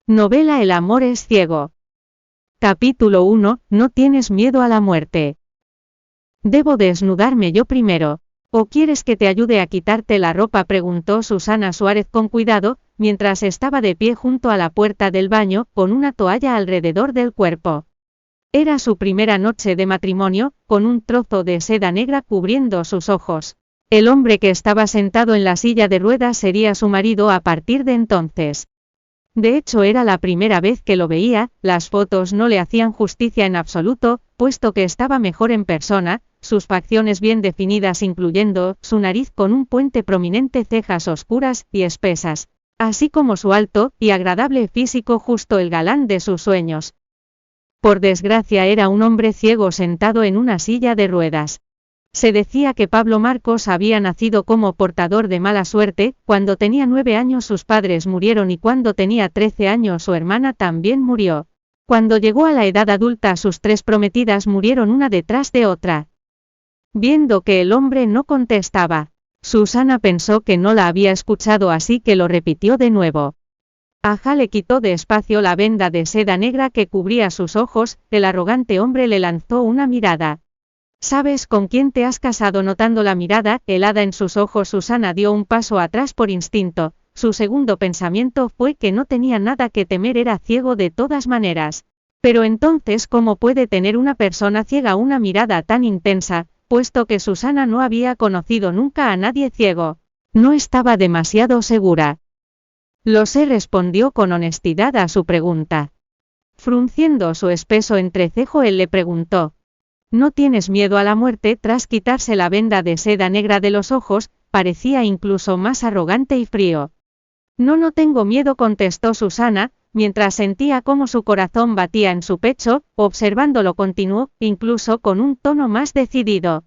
Novela El amor es ciego. Capítulo 1. No tienes miedo a la muerte. Debo desnudarme yo primero. ¿O quieres que te ayude a quitarte la ropa?, preguntó Susana Suárez con cuidado, mientras estaba de pie junto a la puerta del baño, con una toalla alrededor del cuerpo. Era su primera noche de matrimonio, con un trozo de seda negra cubriendo sus ojos. El hombre que estaba sentado en la silla de ruedas sería su marido a partir de entonces. De hecho, era la primera vez que lo veía. Las fotos no le hacían justicia en absoluto, puesto que estaba mejor en persona, sus facciones bien definidas incluyendo su nariz con un puente prominente, cejas oscuras y espesas, así como su alto y agradable físico, justo el galán de sus sueños. Por desgracia era un hombre ciego sentado en una silla de ruedas. Se decía que Pablo Marcos había nacido como portador de mala suerte. Cuando tenía 9 años sus padres murieron y cuando tenía 13 años su hermana también murió. Cuando llegó a la edad adulta sus 3 prometidas murieron una detrás de otra. Viendo que el hombre no contestaba, Susana pensó que no la había escuchado, así que lo repitió de nuevo. Ajá, le quitó despacio la venda de seda negra que cubría sus ojos. El arrogante hombre le lanzó una mirada. ¿Sabes con quién te has casado? Notando la mirada helada en sus ojos, Susana dio un paso atrás por instinto. Su segundo pensamiento fue que no tenía nada que temer, era ciego de todas maneras. Pero entonces, ¿cómo puede tener una persona ciega una mirada tan intensa, puesto que Susana no había conocido nunca a nadie ciego? No estaba demasiado segura. Lo sé, respondió con honestidad a su pregunta. Frunciendo su espeso entrecejo, él le preguntó: ¿No tienes miedo a la muerte? Tras quitarse la venda de seda negra de los ojos, parecía incluso más arrogante y frío. No tengo miedo, contestó Susana, mientras sentía cómo su corazón batía en su pecho. Observándolo continuó, incluso con un tono más decidido.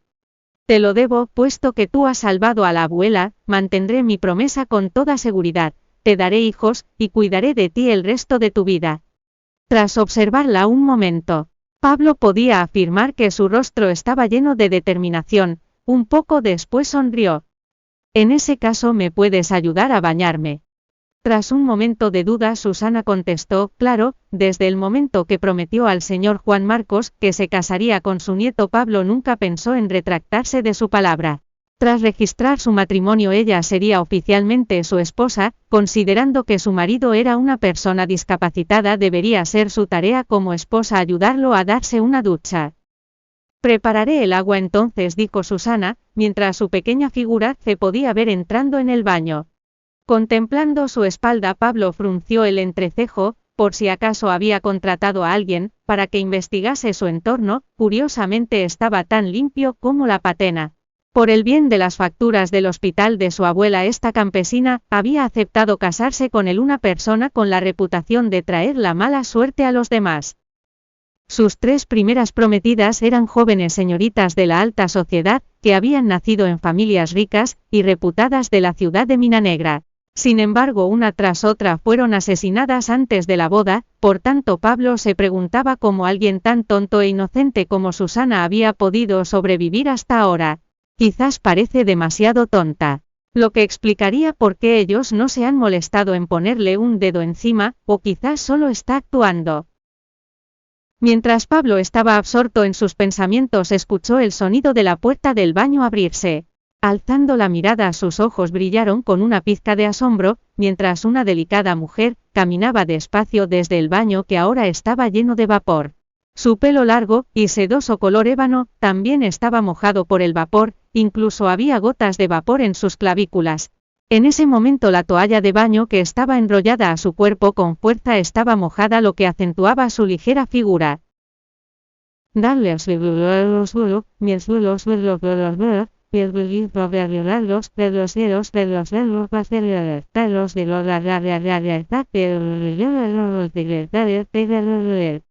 Te lo debo, puesto que tú has salvado a la abuela. Mantendré mi promesa con toda seguridad. Te daré hijos, y cuidaré de ti el resto de tu vida. Tras observarla un momento, Pablo podía afirmar que su rostro estaba lleno de determinación. Un poco después sonrió. En ese caso, ¿me puedes ayudar a bañarme? Tras un momento de duda, Susana contestó: claro. Desde el momento que prometió al señor Juan Marcos que se casaría con su nieto, Pablo nunca pensó en retractarse de su palabra. Tras registrar su matrimonio, ella sería oficialmente su esposa. Considerando que su marido era una persona discapacitada, debería ser su tarea como esposa ayudarlo a darse una ducha. Prepararé el agua entonces, dijo Susana, mientras su pequeña figura se podía ver entrando en el baño. Contemplando su espalda, Pablo frunció el entrecejo. Por si acaso había contratado a alguien para que investigase su entorno. Curiosamente estaba tan limpio como la patena. Por el bien de las facturas del hospital de su abuela, esta campesina había aceptado casarse con él, una persona con la reputación de traer la mala suerte a los demás. Sus 3 primeras prometidas eran jóvenes señoritas de la alta sociedad, que habían nacido en familias ricas y reputadas de la ciudad de Minanegra. Sin embargo, una tras otra fueron asesinadas antes de la boda. Por tanto, Pablo se preguntaba cómo alguien tan tonto e inocente como Susana había podido sobrevivir hasta ahora. Quizás parece demasiado tonta. Lo que explicaría por qué ellos no se han molestado en ponerle un dedo encima, o quizás solo está actuando. Mientras Pablo estaba absorto en sus pensamientos, escuchó el sonido de la puerta del baño abrirse. Alzando la mirada, sus ojos brillaron con una pizca de asombro, mientras una delicada mujer caminaba despacio desde el baño, que ahora estaba lleno de vapor. Su pelo largo y sedoso color ébano también estaba mojado por el vapor. Incluso había gotas de vapor en sus clavículas. En ese momento la toalla de baño que estaba enrollada a su cuerpo con fuerza estaba mojada, lo que acentuaba su ligera figura.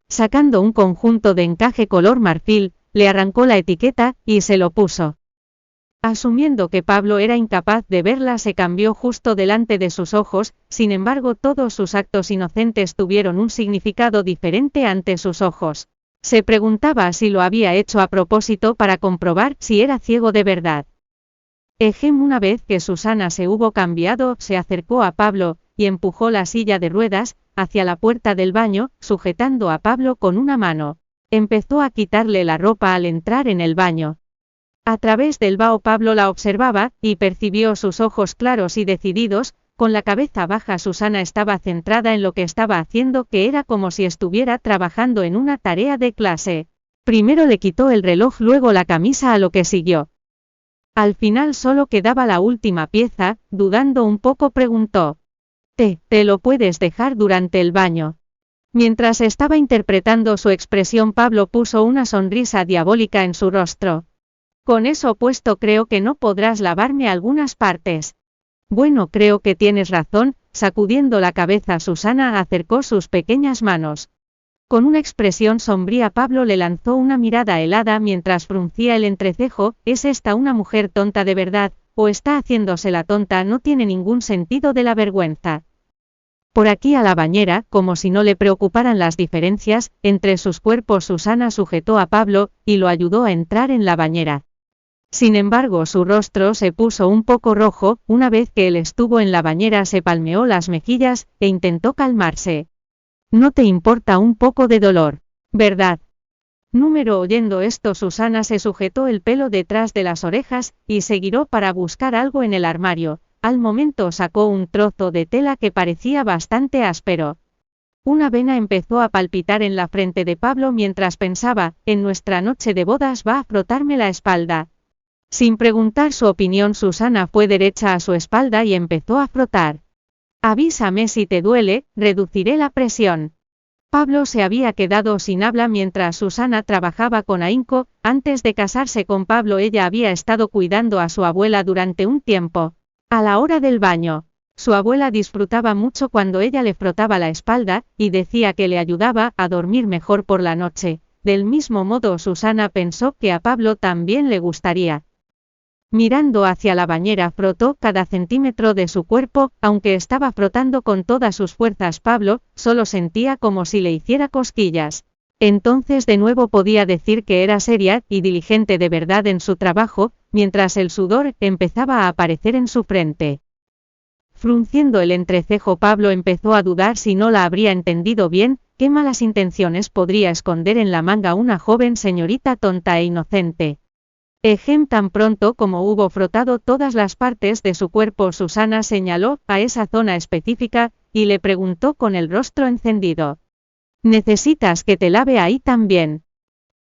Sacando un conjunto de encaje color marfil, le arrancó la etiqueta y se lo puso. Asumiendo que Pablo era incapaz de verla, se cambió justo delante de sus ojos. Sin embargo, todos sus actos inocentes tuvieron un significado diferente ante sus ojos. Se preguntaba si lo había hecho a propósito para comprobar si era ciego de verdad. Una vez que Susana se hubo cambiado, se acercó a Pablo y empujó la silla de ruedas hacia la puerta del baño, sujetando a Pablo con una mano. Empezó a quitarle la ropa al entrar en el baño. A través del vaho Pablo la observaba, y percibió sus ojos claros y decididos. Con la cabeza baja Susana estaba centrada en lo que estaba haciendo, que era como si estuviera trabajando en una tarea de clase. Primero le quitó el reloj, luego la camisa, a lo que siguió. Al final solo quedaba la última pieza. Dudando un poco preguntó: ¿Te lo puedes dejar durante el baño? Mientras estaba interpretando su expresión, Pablo puso una sonrisa diabólica en su rostro. Con eso puesto, creo que no podrás lavarme algunas partes. Bueno, creo que tienes razón. Sacudiendo la cabeza, Susana acercó sus pequeñas manos. Con una expresión sombría, Pablo le lanzó una mirada helada mientras fruncía el entrecejo. ¿Es esta una mujer tonta de verdad, o está haciéndose la tonta? No tiene ningún sentido de la vergüenza. Por aquí a la bañera, como si no le preocuparan las diferencias entre sus cuerpos. Susana sujetó a Pablo y lo ayudó a entrar en la bañera. Sin embargo, su rostro se puso un poco rojo. Una vez que él estuvo en la bañera, se palmeó las mejillas e intentó calmarse. No te importa un poco de dolor, ¿verdad? Oyendo esto, Susana se sujetó el pelo detrás de las orejas y se giró para buscar algo en el armario. Al momento sacó un trozo de tela que parecía bastante áspero. Una vena empezó a palpitar en la frente de Pablo mientras pensaba: en nuestra noche de bodas va a frotarme la espalda. Sin preguntar su opinión, Susana fue derecha a su espalda y empezó a frotar. Avísame si te duele, reduciré la presión. Pablo se había quedado sin habla mientras Susana trabajaba con ahínco. Antes de casarse con Pablo, ella había estado cuidando a su abuela durante un tiempo. A la hora del baño, su abuela disfrutaba mucho cuando ella le frotaba la espalda, y decía que le ayudaba a dormir mejor por la noche. Del mismo modo, Susana pensó que a Pablo también le gustaría. Mirando hacia la bañera, frotó cada centímetro de su cuerpo. Aunque estaba frotando con todas sus fuerzas, Pablo solo sentía como si le hiciera cosquillas. Entonces de nuevo podía decir que era seria y diligente de verdad en su trabajo, mientras el sudor empezaba a aparecer en su frente. Frunciendo el entrecejo, Pablo empezó a dudar si no la habría entendido bien. ¿Qué malas intenciones podría esconder en la manga una joven señorita tonta e inocente? Tan pronto como hubo frotado todas las partes de su cuerpo, Susana señaló a esa zona específica y le preguntó con el rostro encendido: ¿necesitas que te lave ahí también?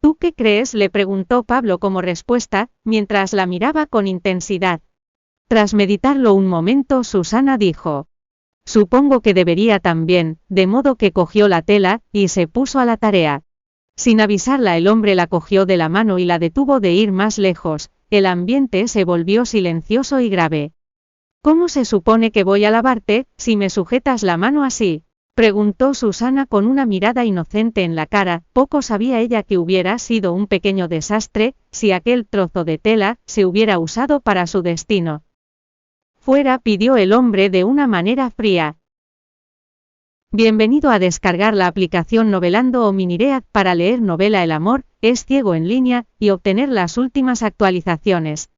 ¿Tú qué crees?, le preguntó Pablo como respuesta, mientras la miraba con intensidad. Tras meditarlo un momento, Susana dijo: supongo que debería también, de modo que cogió la tela y se puso a la tarea. Sin avisarla, el hombre la cogió de la mano y la detuvo de ir más lejos. El ambiente se volvió silencioso y grave. ¿Cómo se supone que voy a lavarte, si me sujetas la mano así?, preguntó Susana con una mirada inocente en la cara. Poco sabía ella que hubiera sido un pequeño desastre si aquel trozo de tela se hubiera usado para su destino. Fuera, pidió el hombre de una manera fría. Bienvenido a descargar la aplicación Novelando o Miniread para leer novela El amor es ciego en línea y obtener las últimas actualizaciones.